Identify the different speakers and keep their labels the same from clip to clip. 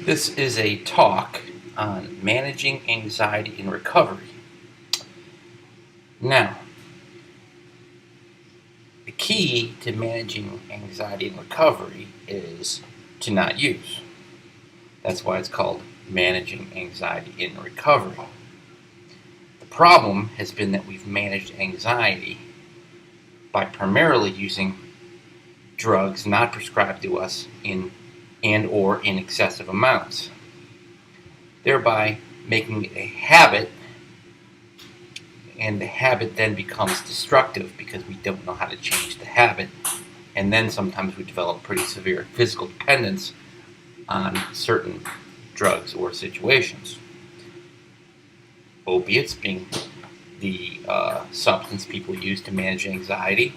Speaker 1: This is a talk on managing anxiety in recovery. Now, the key to managing anxiety in recovery is to not use. That's why it's called managing anxiety in recovery. The problem has been that we've managed anxiety by primarily using drugs not prescribed to us in excessive amounts, thereby making it a habit, and the habit then becomes destructive because we don't know how to change the habit, and then sometimes we develop pretty severe physical dependence on certain drugs or situations. Opiates being the substance people use to manage anxiety,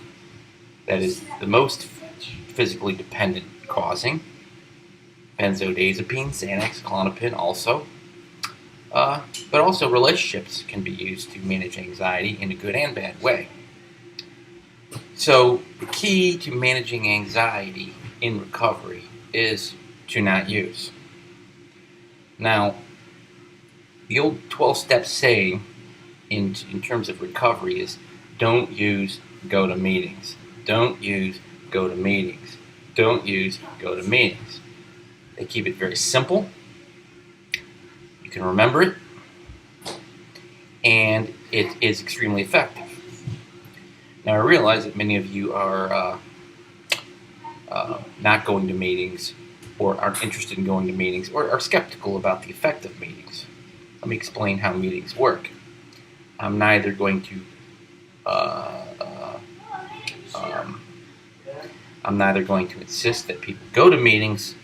Speaker 1: that is the most physically dependent causing. Benzodiazepine, Xanax, Klonopin also. But also relationships can be used to manage anxiety in a good and bad way. So the key to managing anxiety in recovery is to not use. Now, the old 12-step saying in terms of recovery is don't use, go to meetings. Don't use, go to meetings. Don't use, go to meetings. They keep it very simple. You can remember it. And it is extremely effective. Now, I realize that many of you are not going to meetings, or aren't interested in going to meetings, or are skeptical about the effect of meetings. Let me explain how meetings work. I'm neither going to insist that people go to meetings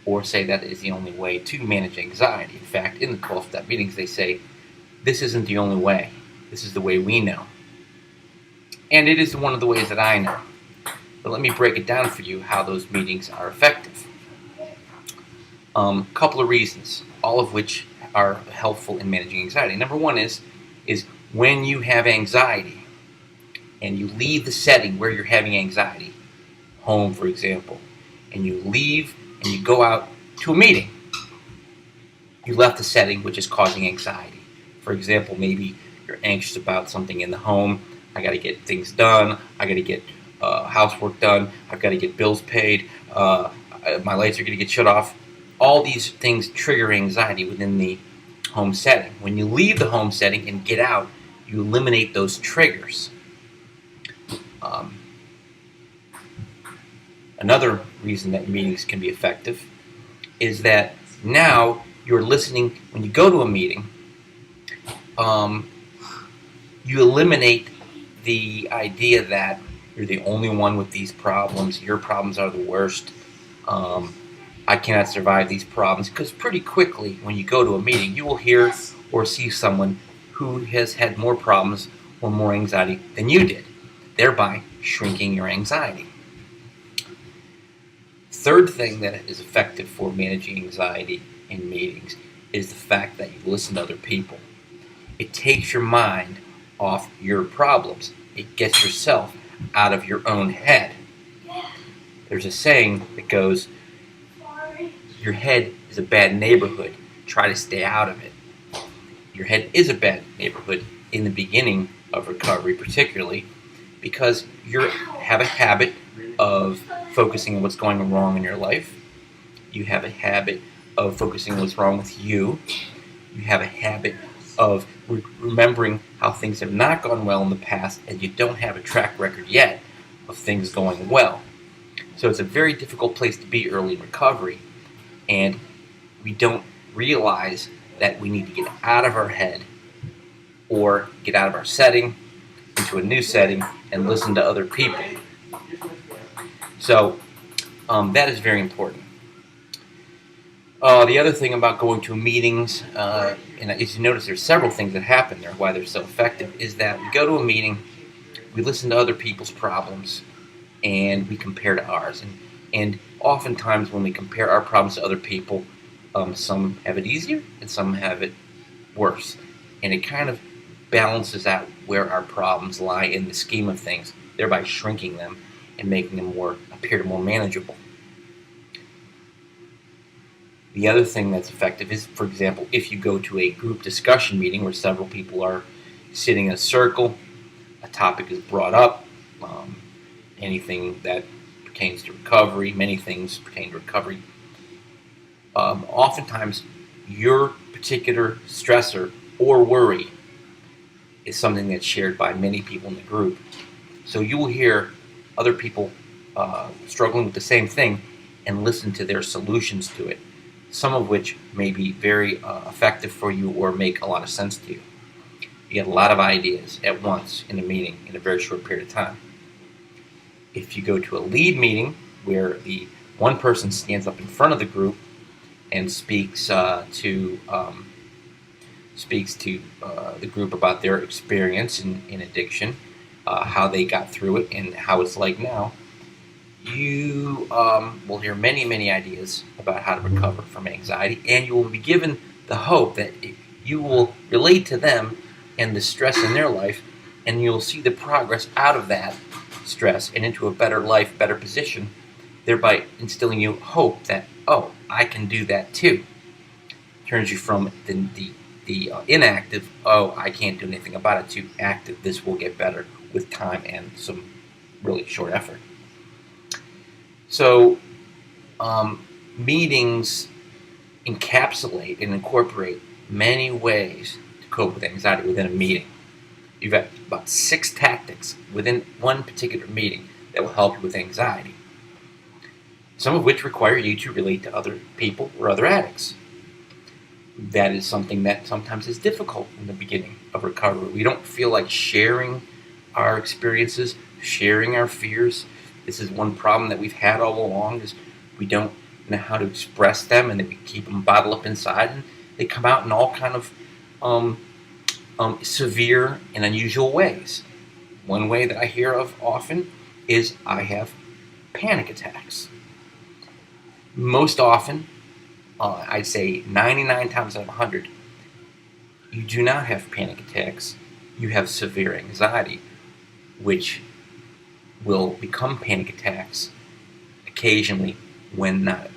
Speaker 1: or say that is the only way to manage anxiety. In fact, in the 12-step meetings, they say, this isn't the only way. This is the way we know. And it is one of the ways that I know. But let me break it down for you how those meetings are effective. Couple of reasons, all of which are helpful in managing anxiety. Number one is when you have anxiety and you leave the setting where you're having anxiety, home for example, and you leave and you go out to a meeting, you left the setting which is causing anxiety. For example, maybe you're anxious about something in the home. I got to get things done. I got to get housework done. I've got to get bills paid. My lights are going to get shut off. All these things trigger anxiety within the home setting. When you leave the home setting and get out, you eliminate those triggers. Another reason that meetings can be effective is that now you're listening. When you go to a meeting, you eliminate the idea that you're the only one with these problems, your problems are the worst, I cannot survive these problems, because pretty quickly when you go to a meeting, you will hear or see someone who has had more problems or more anxiety than you did, thereby shrinking your anxiety. Third thing that is effective for managing anxiety in meetings is the fact that you listen to other people. It takes your mind off your problems. It gets yourself out of your own head. There's a saying that goes, your head is a bad neighborhood. Try to stay out of it. Your head is a bad neighborhood in the beginning of recovery, particularly because you have a habit of focusing on what's going wrong in your life. You have a habit of focusing on what's wrong with you. You have a habit of remembering how things have not gone well in the past, and you don't have a track record yet of things going well. So it's a very difficult place to be early in recovery, and we don't realize that we need to get out of our head or get out of our setting into a new setting and listen to other people. So that is very important. The other thing about going to meetings, and as you notice there's several things that happen there, why they're so effective, is that we go to a meeting, we listen to other people's problems, and we compare to ours. And oftentimes when we compare our problems to other people, some have it easier and some have it worse. And it kind of balances out where our problems lie in the scheme of things, thereby shrinking them and making them appear more manageable. The other thing that's effective is, for example, if you go to a group discussion meeting where several people are sitting in a circle, a topic is brought up, um, anything that pertains to recovery, many things pertain to recovery. Oftentimes, your particular stressor or worry is something that's shared by many people in the group. So you will hear other people struggling with the same thing and listen to their solutions to it, some of which may be very effective for you or make a lot of sense to you. You get a lot of ideas at once in a meeting in a very short period of time. If you go to a lead meeting where the one person stands up in front of the group and speaks to the group about their experience in addiction, how they got through it, and how it's like now, you will hear many, many ideas about how to recover from anxiety, and you will be given the hope that you will relate to them and the stress in their life, and you'll see the progress out of that stress and into a better life, better position, thereby instilling you hope that, oh, I can do that too. Turns you from the inactive, oh, I can't do anything about it, to active, this will get better with time and some really short effort. So, meetings encapsulate and incorporate many ways to cope with anxiety within a meeting. You've got about 6 tactics within one particular meeting that will help you with anxiety, some of which require you to relate to other people or other addicts. That is something that sometimes is difficult in the beginning of recovery. We don't feel like sharing our experiences, sharing our fears. This is one problem that we've had all along, is we don't know how to express them, and then we keep them bottled up inside, and they come out in all kind of severe and unusual ways. One way that I hear of often is I have panic attacks. Most often, I'd say 99 times out of 100, you do not have panic attacks. You have severe anxiety, which will become panic attacks occasionally when not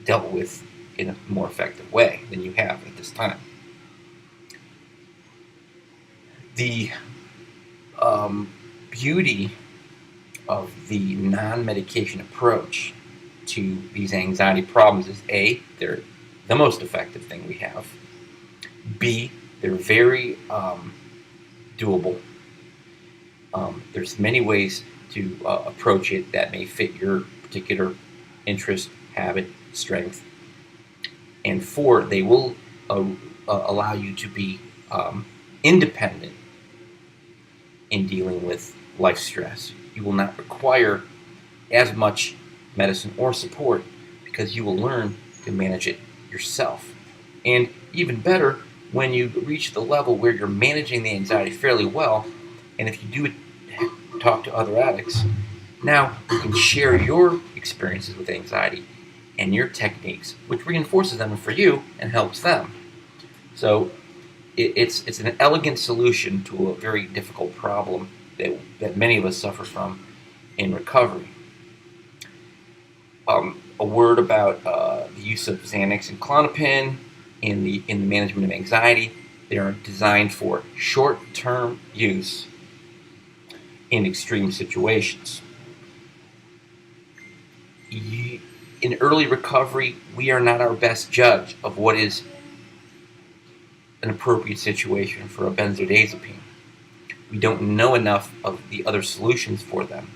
Speaker 1: dealt with in a more effective way than you have at this time. The beauty of the non-medication approach to these anxiety problems is A, they're the most effective thing we have. B, they're very doable. There's many ways to approach it that may fit your particular interest, habit, strength. And 4, they will allow you to be independent in dealing with life stress. You will not require as much medicine or support because you will learn to manage it yourself. And even better, when you reach the level where you're managing the anxiety fairly well, and if you do talk to other addicts, now you can share your experiences with anxiety and your techniques, which reinforces them for you and helps them. So it's an elegant solution to a very difficult problem that many of us suffer from in recovery. A word about the use of Xanax and Klonopin in the management of anxiety. They are designed for short-term use in extreme situations. In early recovery, we are not our best judge of what is an appropriate situation for a benzodiazepine. We don't know enough of the other solutions for them.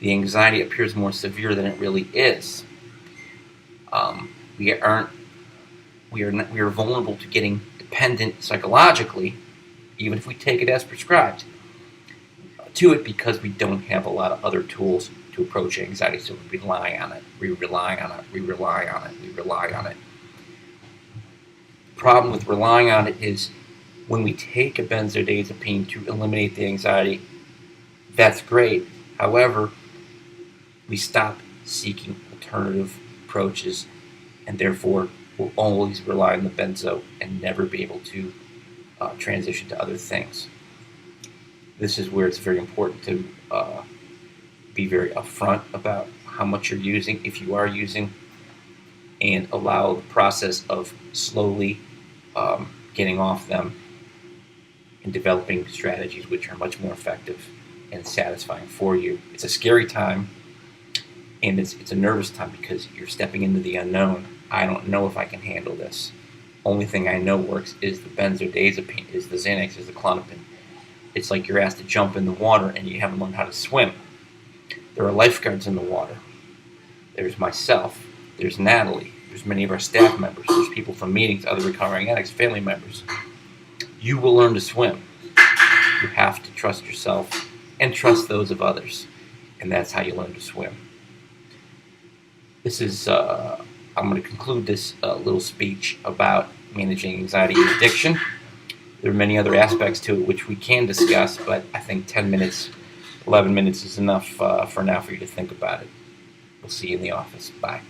Speaker 1: The anxiety appears more severe than it really is. We are vulnerable to getting dependent psychologically, even if we take it as prescribed, to it, because we don't have a lot of other tools to approach anxiety, so we rely on it. We rely on it. We rely on it. We rely on it. The problem with relying on it is when we take a benzodiazepine to eliminate the anxiety, that's great. However, we stop seeking alternative approaches, and therefore will always rely on the benzo and never be able to transition to other things. This is where it's very important to be very upfront about how much you're using, if you are using, and allow the process of slowly getting off them and developing strategies which are much more effective and satisfying for you. It's a scary time, and it's a nervous time because you're stepping into the unknown. I don't know if I can handle this. Only thing I know works is the benzodiazepine, is the Xanax, is the Klonopin. It's like you're asked to jump in the water and you haven't learned how to swim. There are lifeguards in the water. There's myself. There's Natalie. There's many of our staff members. There's people from meetings, other recovering addicts, family members. You will learn to swim. You have to trust yourself and trust those of others. And that's how you learn to swim. This is, I'm going to conclude this little speech about managing anxiety and addiction. There are many other aspects to it which we can discuss, but I think 10 minutes, 11 minutes is enough for now for you to think about it. We'll see you in the office. Bye.